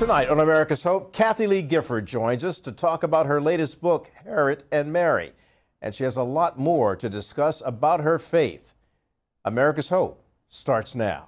Tonight on America's Hope, Kathie Lee Gifford joins us to talk about her latest book, Tyrant and Mary. And she has a lot more to discuss about her faith. America's Hope starts now.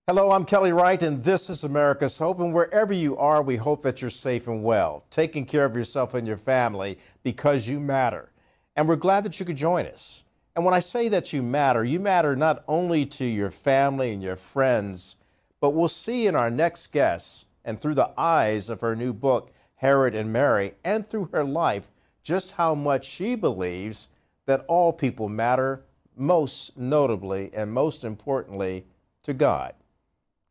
Hello, I'm Kelly Wright, and this is America's Hope. And wherever you are, we hope that you're safe and well, taking care of yourself and your family because you matter. And we're glad that you could join us. And when I say that you matter not only to your family and your friends, but we'll see in our next guest and through the eyes of her new book, Tyrant and Mary, and through her life, just how much she believes that all people matter, most notably and most importantly to God.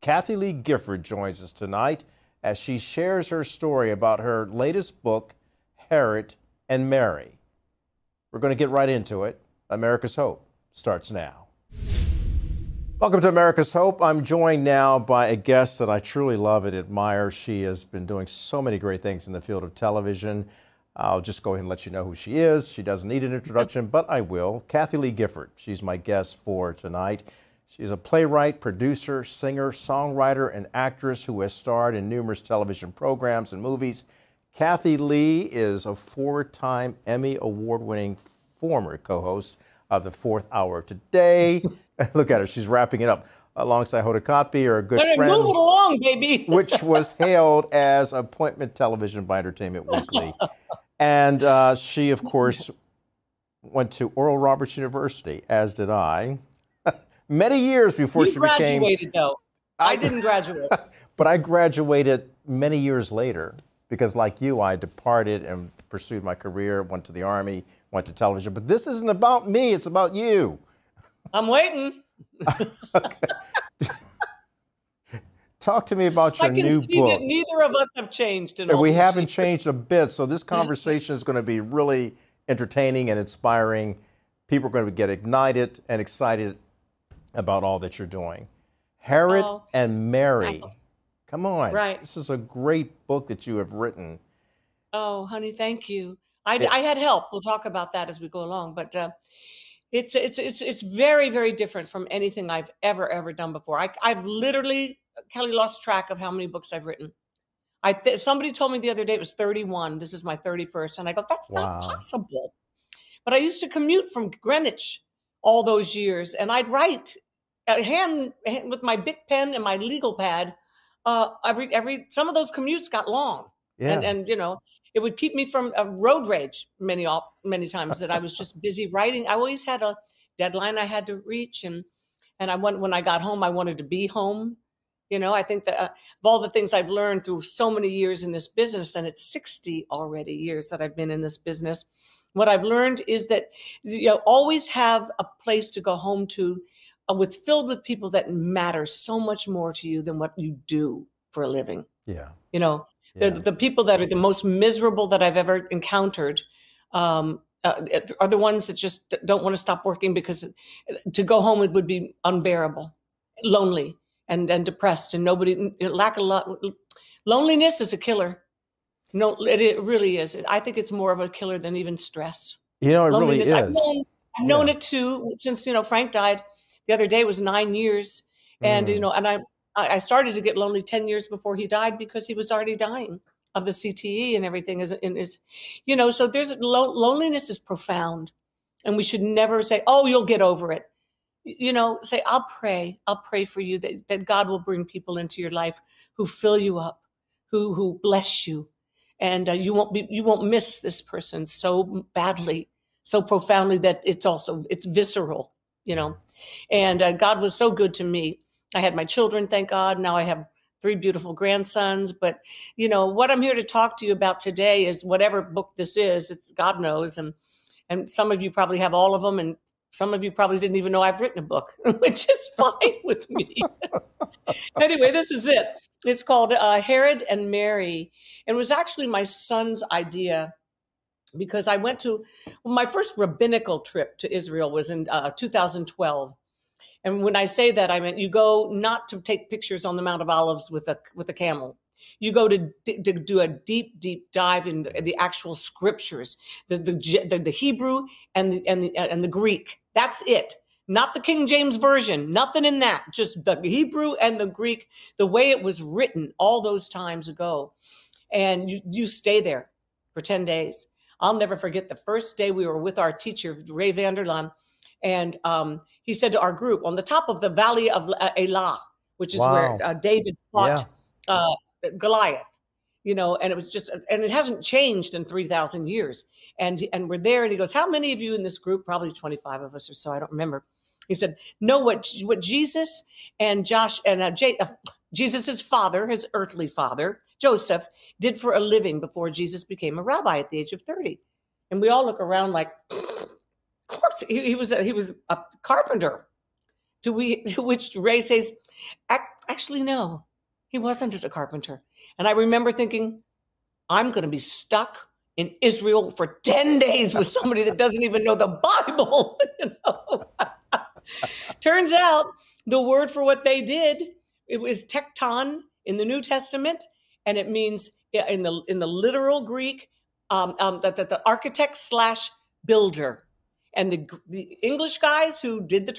Kathie Lee Gifford joins us tonight as she shares her story about her latest book, Tyrant and Mary. We're going to get right into it. America's Hope starts now. Welcome to America's Hope. I'm joined now by a guest that I truly love and admire. She has been doing so many great things in the field of television. I'll just go ahead and let you know who she is. She doesn't need an introduction, but I will. Kathie Lee Gifford. She's my guest for tonight. She's a playwright, producer, singer, songwriter, and actress who has starred in numerous television programs and movies. Kathie Lee is a four-time Emmy Award-winning former co-host of The Fourth Hour of Today. Look at her, she's wrapping it up. Alongside Hoda Kotb, her good friend. Move it along, baby. Which was hailed as appointment television by Entertainment Weekly. And she, of course, went to Oral Roberts University, as did I. Many years before she became... You graduated, though. I didn't graduate. But I graduated many years later because, like you, I departed and pursued my career, went to the Army, went to television. But this isn't about me. It's about you. I'm waiting. Talk to me about your new book. I can see that neither of us have changed. We haven't changed a bit. So this conversation is going to be really entertaining and inspiring. People are going to get ignited and excited about all that you're doing. Tyrant and Mary. Come on. Right. This is a great book that you have written. Oh, honey, thank you. I had help. We'll talk about that as we go along. But it's very, very different from anything I've ever done before. I've literally, Kelly, lost track of how many books I've written. Somebody told me the other day it was 31. This is my 31st. And I go, that's not possible. But I used to commute from Greenwich all those years. And I'd write hand with my Bic pen and my legal pad. Some of those commutes got long, and you know, it would keep me from road rage many times that I was just busy writing. I always had a deadline I had to reach, and when I got home, I wanted to be home. You know, I think that of all the things I've learned through so many years in this business, and it's 60 already years that I've been in this business. What I've learned is that you always have a place to go home to filled with people that matter so much more to you than what you do for a living. Yeah. You know, the people that are the most miserable that I've ever encountered are the ones that just don't want to stop working because to go home it would be unbearable, lonely and depressed, and loneliness is a killer. No, it really is. I think it's more of a killer than even stress. You know, it really is. I've known it too since, Frank died. The other day was 9 years. And, and I started to get lonely 10 years before he died because he was already dying of the CTE and everything. So there's loneliness is profound. And we should never say, oh, you'll get over it. Say, I'll pray for you that God will bring people into your life who fill you up, who bless you. And you won't miss this person so badly, so profoundly that it's visceral, And God was so good to me. I had my children, thank God. Now I have 3 beautiful grandsons. But, what I'm here to talk to you about today is whatever book this is, it's God knows. And some of you probably have all of them. And some of you probably didn't even know I've written a book, which is fine with me. Anyway, this is it. It's called Tyrant and Mary. And it was actually my son's idea because I went to my first rabbinical trip to Israel was in 2012. And when I say that, I meant you go not to take pictures on the Mount of Olives with a camel. You go to do a deep, deep dive in the actual scriptures, the Hebrew and the Greek. That's it. Not the King James Version, nothing in that, just the Hebrew and the Greek, the way it was written all those times ago. And you stay there for 10 days. I'll never forget the first day we were with our teacher, Ray Vanderlaan, and he said to our group, on the top of the Valley of Elah, which is where David fought Goliath, and it was just, and it hasn't changed in 3,000 years. And we're there, and he goes, how many of you in this group, probably 25 of us or so, I don't remember. He said, know what Jesus and Jesus's father, his earthly father, Joseph, did for a living before Jesus became a rabbi at the age of 30. And we all look around like, of course, he was a carpenter. To which Ray says, actually, no, he wasn't a carpenter. And I remember thinking, I'm going to be stuck in Israel for 10 days with somebody that doesn't even know the Bible. Turns out the word for what they did, it was tekton in the New Testament, and it means in the literal Greek, the architect / builder. And the English guys who did the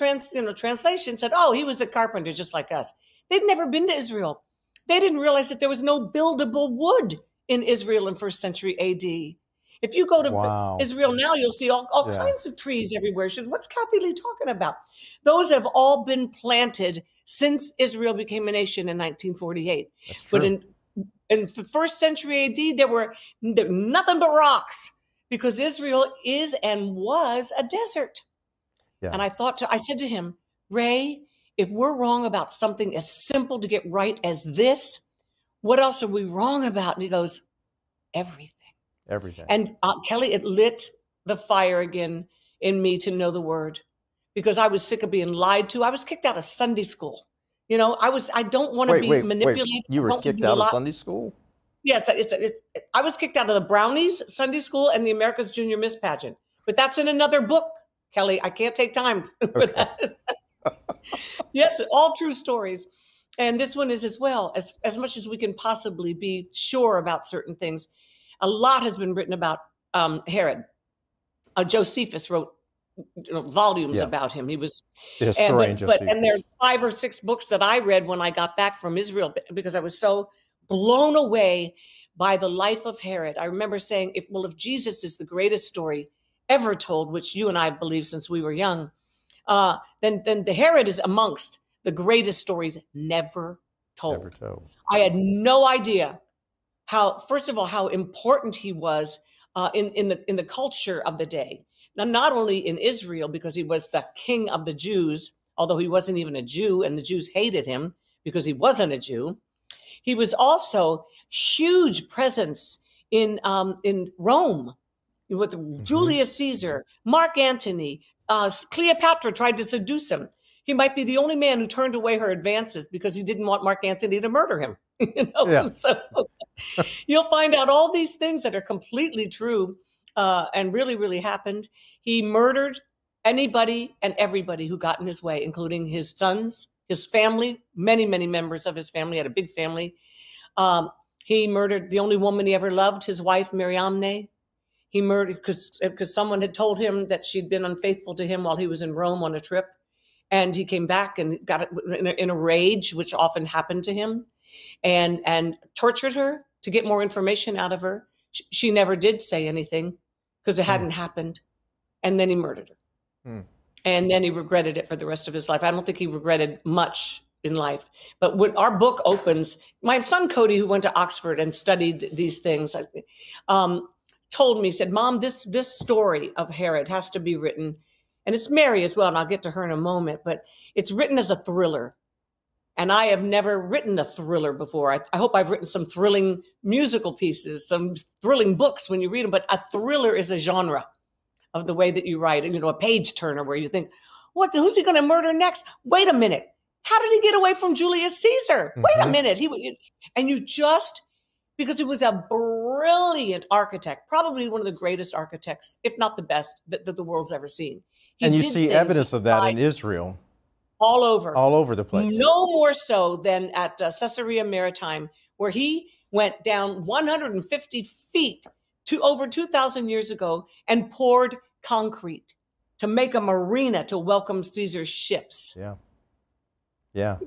translation said, oh, he was a carpenter just like us. They'd never been to Israel. They didn't realize that there was no buildable wood in Israel in 1st century AD. If you go to Israel now, you'll see all kinds of trees everywhere. She says, what's Kathie Lee talking about? Those have all been planted since Israel became a nation in 1948. That's true. But in the 1st century AD, there were nothing but rocks, because Israel is and was a desert. Yeah. And I said to him, Ray, if we're wrong about something as simple to get right as this, what else are we wrong about? And he goes, everything. Everything. And Kelly, it lit the fire again in me to know the word, because I was sick of being lied to. I was kicked out of Sunday school. I don't want to be manipulated. Wait. You were kicked out of Sunday school? Yes, I was kicked out of the Brownies Sunday school and the America's Junior Miss pageant. But that's in another book, Kelly. I can't take time for that. Yes, all true stories. And this one is as well, as much as we can possibly be sure about certain things. A lot has been written about Herod. Josephus wrote volumes about him. He was the historian Josephus. And there are 5 or 6 books that I read when I got back from Israel, because I was so blown away by the life of Herod. I remember saying, if Jesus is the greatest story ever told, which you and I believe since we were young, then the Herod is amongst the greatest stories never told. Never told. I had no idea first of all, how important he was in the culture of the day. Now, not only in Israel, because he was the king of the Jews, although he wasn't even a Jew, and the Jews hated him because he wasn't a Jew. He was also huge presence in Rome with Julius Caesar, Mark Antony, Cleopatra tried to seduce him. He might be the only man who turned away her advances because he didn't want Mark Antony to murder him. So you'll find out all these things that are completely true and really, really happened. He murdered anybody and everybody who got in his way, including his sons, his family, many, many members of his family, had a big family. He murdered the only woman he ever loved, his wife, Mariamne. He murdered because someone had told him that she'd been unfaithful to him while he was in Rome on a trip. And he came back and got it in a rage, which often happened to him, and tortured her to get more information out of her. She never did say anything because it hadn't happened. And then he murdered her. And then he regretted it for the rest of his life. I don't think he regretted much in life. But when our book opens, my son Cody, who went to Oxford and studied these things, told me, said, Mom, this story of Herod has to be written. And it's Mary as well, and I'll get to her in a moment, but it's written as a thriller. And I have never written a thriller before. I hope I've written some thrilling musical pieces, some thrilling books when you read them, but a thriller is a genre of the way that you write. And, a page turner where you think, who's he going to murder next? Wait a minute. How did he get away from Julius Caesar? Wait a minute. Because he was a brilliant architect, probably one of the greatest architects, if not the best that the world's ever seen. And you see evidence of that in Israel. All over. All over the place. No more so than at Caesarea Maritime, where he went down 150 feet to over 2,000 years ago and poured concrete to make a marina to welcome Caesar's ships. Yeah. Yeah.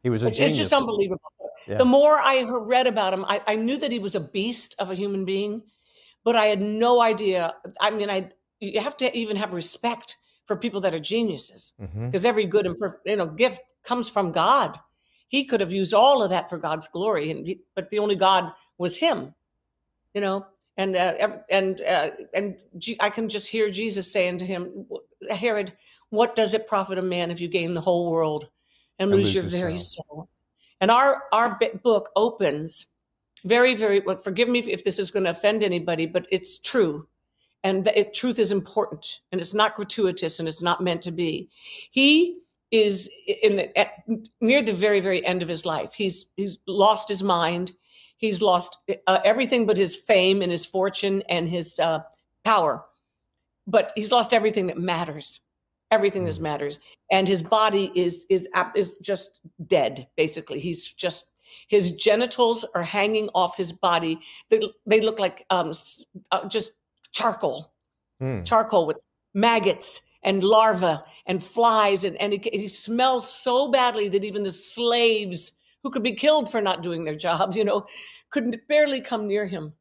He was a genius. It's just unbelievable. Yeah. The more I read about him, I knew that he was a beast of a human being, but I had no idea. I mean, you have to even have respect for people that are geniuses, because every good and perfect, gift comes from God. He could have used all of that for God's glory, but the only God was him, And I can just hear Jesus saying to him, Herod, what does it profit a man if you gain the whole world and lose your very soul? And our book opens very, very, well, forgive me if this is going to offend anybody, but it's true. And truth is important, and it's not gratuitous, and it's not meant to be. He is near the very, very end of his life. He's lost his mind. He's lost everything but his fame and his fortune and his power. But he's lost everything that matters. Everything that matters. And his body is just dead, basically. His genitals are hanging off his body. They look like just charcoal with maggots and larvae and flies. And he smells so badly that even the slaves who could be killed for not doing their job, couldn't barely come near him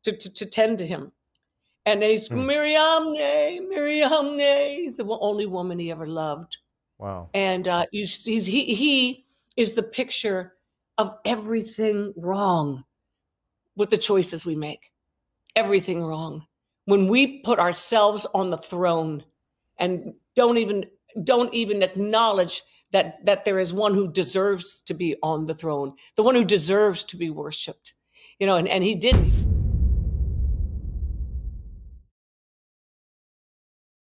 to tend to him. And he's Miriam, the only woman he ever loved. Wow. And he is the picture of everything wrong with the choices we make. Everything wrong. When we put ourselves on the throne and don't even acknowledge that there is one who deserves to be on the throne, the one who deserves to be worshipped, and he didn't.